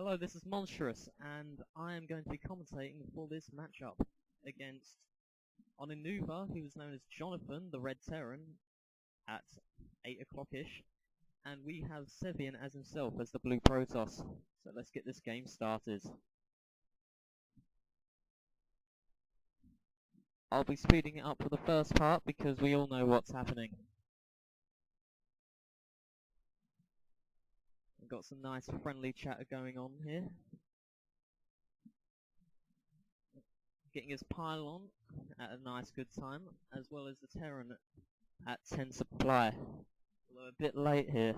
Hello, this is Monsterous, and I am going to be commentating for this matchup against Oninuva, who is known as Jonathan, the Red Terran, at 8 o'clock-ish, and we have Sevion as himself as the Blue Protoss. So let's get this game started. I'll be speeding it up for the first part because we all know what's happening. Got some nice friendly chatter going on here. Getting his pylon at a nice good time, as well as the Terran at 10 supply. Although a bit late here.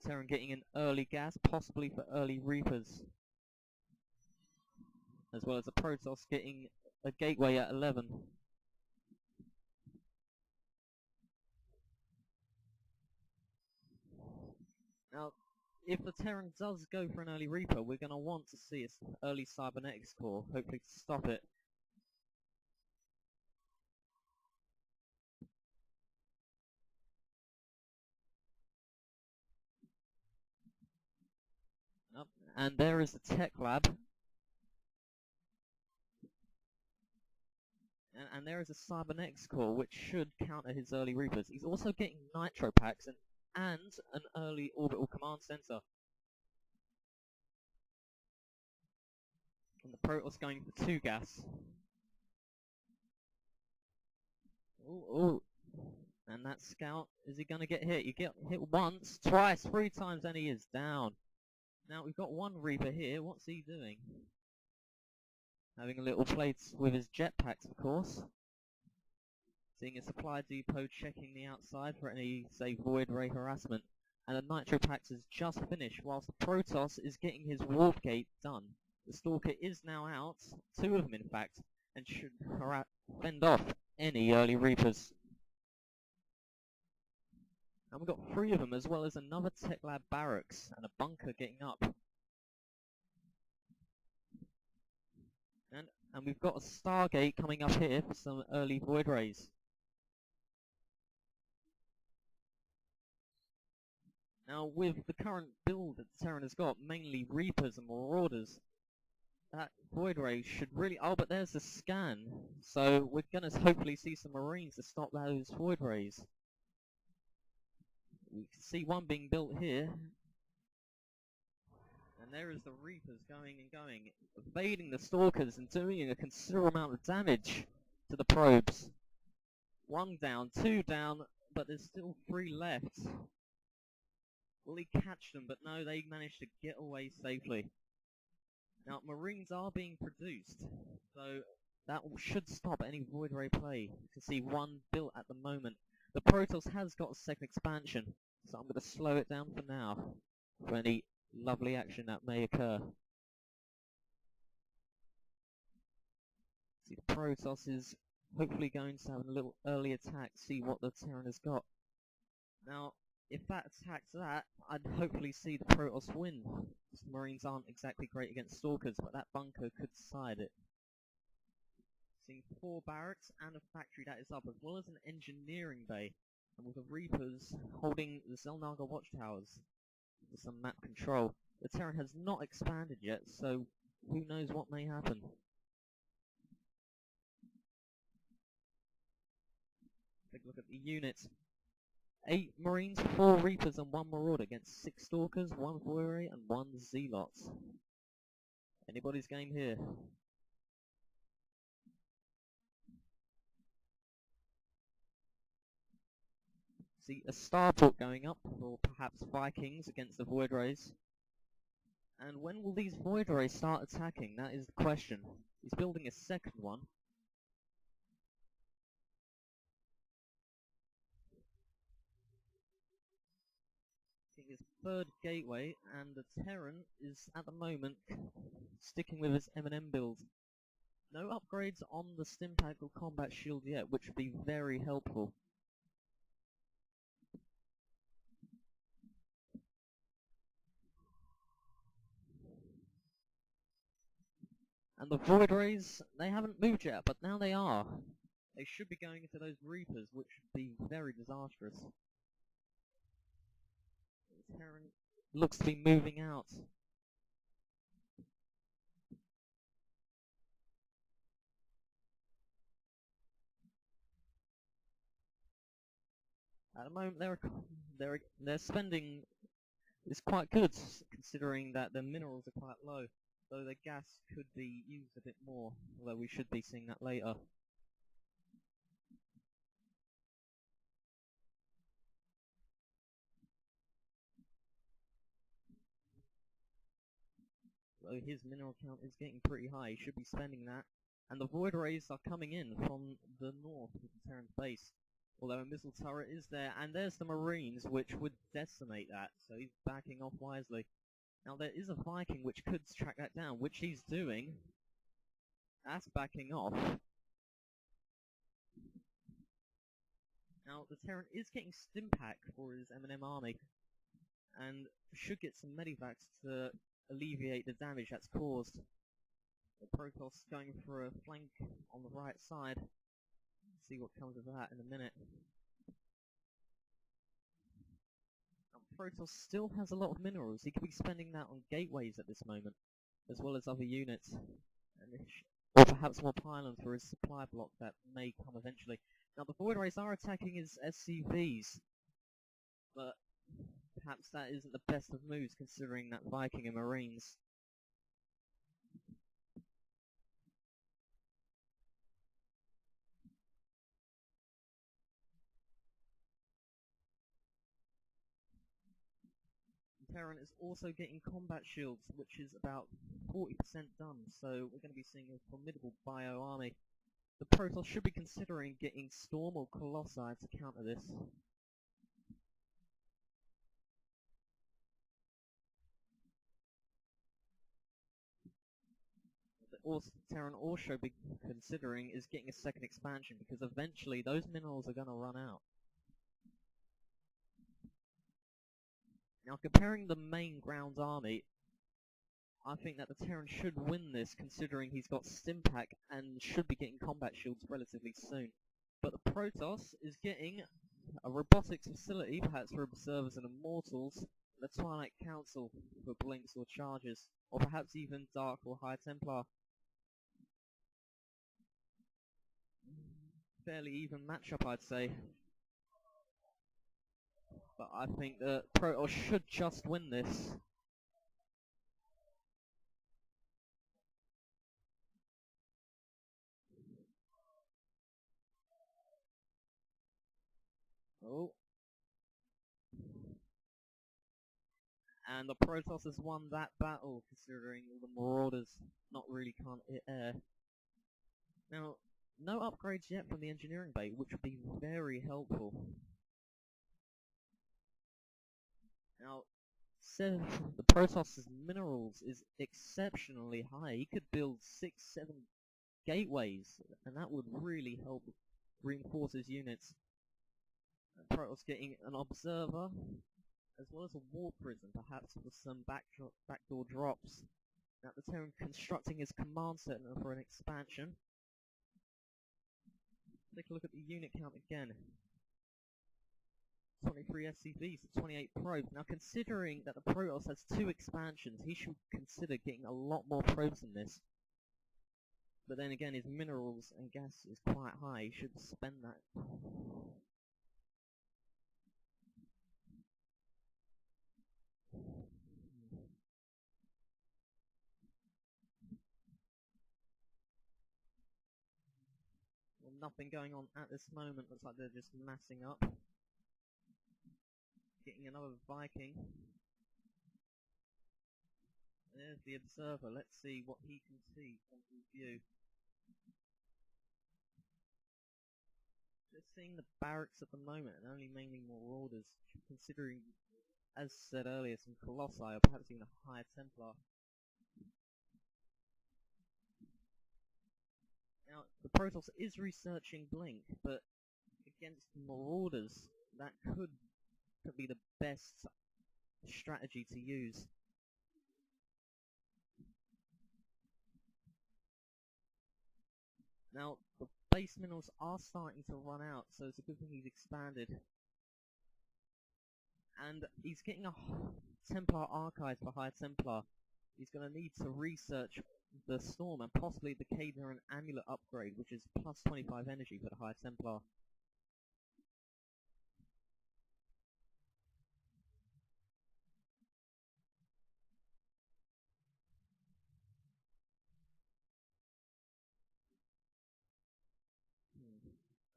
Terran getting an early gas, possibly for early Reapers. As well as the Protoss getting a gateway at 11. Now, if the Terran does go for an early Reaper, we're going to want to see its early Cybernetics core, hopefully to stop it. And there is the Tech Lab. And there is a Cybernetics core, which should counter his early Reapers. He's also getting Nitro Packs and an early orbital command center. And the Protoss going for 2 gas. Ooh. And that scout, is he going to get hit? You get hit once, twice, 3 times, and he is down. Now we've got 1 Reaper here. What's he doing? Having a little play with his jetpacks, of course. Seeing a supply depot, checking the outside for any, say, void ray harassment. And the Nitro Packs is just finished, whilst the Protoss is getting his warp gate done. The Stalker is now out, 2 of them in fact, and should fend off any early Reapers. And we've got 3 of them, as well as another Tech Lab barracks and a bunker getting up. And we've got a Stargate coming up here for some early void rays. Now, with the current build that Terran has got, mainly Reapers and Marauders, that void ray should really... Oh, but there's the scan. So we're going to hopefully see some Marines to stop those void rays. We can see one being built here. And there is the Reapers going and going, evading the Stalkers and doing a considerable amount of damage to the probes. 1 down, 2 down, but there's still 3 left. Will he catch them? But no, they managed to get away safely. Now, Marines are being produced, so that should stop any void ray play. You can see 1 built at the moment. The Protoss has got a second expansion, so I'm going to slow it down for now, for any lovely action that may occur. See, the Protoss is hopefully going to have a little early attack, see what the Terran has got. Now, if that attacks that, I'd hopefully see the Protoss win. The Marines aren't exactly great against Stalkers, but that bunker could decide it. Seeing 4 barracks and a factory that is up, as well as an engineering bay, and with the Reapers holding the Zelnaga watchtowers for some map control. The Terran has not expanded yet, so who knows what may happen. Take a look at the units. 8 Marines, 4 Reapers and 1 Marauder against 6 Stalkers, 1 Void Ray and 1 Zealot. Anybody's game here. See a starport going up, or perhaps Vikings against the Void Rays. And when will these Void Rays start attacking? That is the question. He's building a second one. Seeing his 3rd gateway, and the Terran is at the moment sticking with his M&M build. No upgrades on the Stimpack or Combat Shield yet, which would be very helpful. And the Void Rays, they haven't moved yet, but now they are. They should be going into those Reapers, which would be very disastrous. looks to be moving out. At the moment, their spending is quite good, considering that the minerals are quite low, though the gas could be used a bit more, although we should be seeing that later. Though his mineral count is getting pretty high, he should be spending that. And the void rays are coming in from the north with the Terran base. Although a missile turret is there, and there's the Marines, which would decimate that, so he's backing off wisely. Now there is a Viking which could track that down, which he's doing. That's backing off. Now the Terran is getting Stimpack for his M&M army, and should get some medivacs to alleviate the damage that's caused. The Protoss going for a flank on the right side. See what comes of that in a minute. Now, Protoss still has a lot of minerals. He could be spending that on gateways at this moment, as well as other units, and or perhaps more pylons for his supply block that may come eventually. Now the Void Rays are attacking his SCVs, but perhaps that isn't the best of moves considering that Viking and Marines. Terran is also getting combat shields, which is about 40% done, so we're going to be seeing a formidable bio army. The Protoss should be considering getting Storm or Colossi to counter this. Also, Terran also be considering is getting a second expansion, because eventually those minerals are going to run out. Now, comparing the main ground army, I think that the Terran should win this, considering he's got Stimpack and should be getting combat shields relatively soon. But the Protoss is getting a robotics facility, perhaps for observers and immortals, the Twilight Council for blinks or charges, or perhaps even Dark or High Templar. Fairly even matchup, I'd say. But I think that Protoss should just win this. Oh. And the Protoss has won that battle, considering the Marauders not really can't hit air. Now, no upgrades yet from the engineering bay, which would be very helpful. Now, the Protoss' minerals is exceptionally high. He could build 6-7 gateways, and that would really help reinforce his units. Protoss getting an observer, as well as a war prison, perhaps with some backdoor drops. Now the Terran constructing his command center for an expansion. Take a look at the unit count again. 23 SCVs to 28 probes. Now considering that the Protoss has 2 expansions, he should consider getting a lot more probes than this. But then again, his minerals and gas is quite high, he should spend that. Well, nothing going on at this moment, looks like they're just massing up. Getting another Viking. There's the observer, let's see what he can see from his view. Just seeing the barracks at the moment, and only mainly Marauders, considering, as said earlier, some Colossi, or perhaps even a Higher Templar. Now, the Protoss is researching Blink, but against Marauders, that could be the best strategy to use. Now, the base minerals are starting to run out, so it's a good thing he's expanded. And he's getting a Templar archives for High Templar. He's going to need to research the Storm and possibly the Cader and Amulet upgrade, which is plus 25 energy for the High Templar.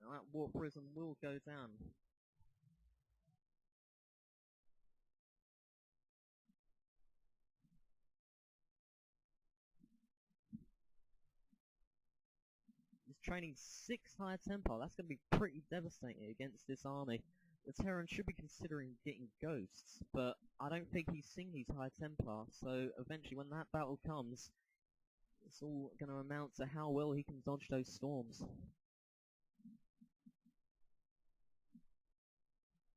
Now that Warp Prism will go down. He's training 6 High Templar. That's going to be pretty devastating against this army. The Terran should be considering getting Ghosts, but I don't think he's seen these High Templar, so eventually when that battle comes, it's all going to amount to how well he can dodge those storms.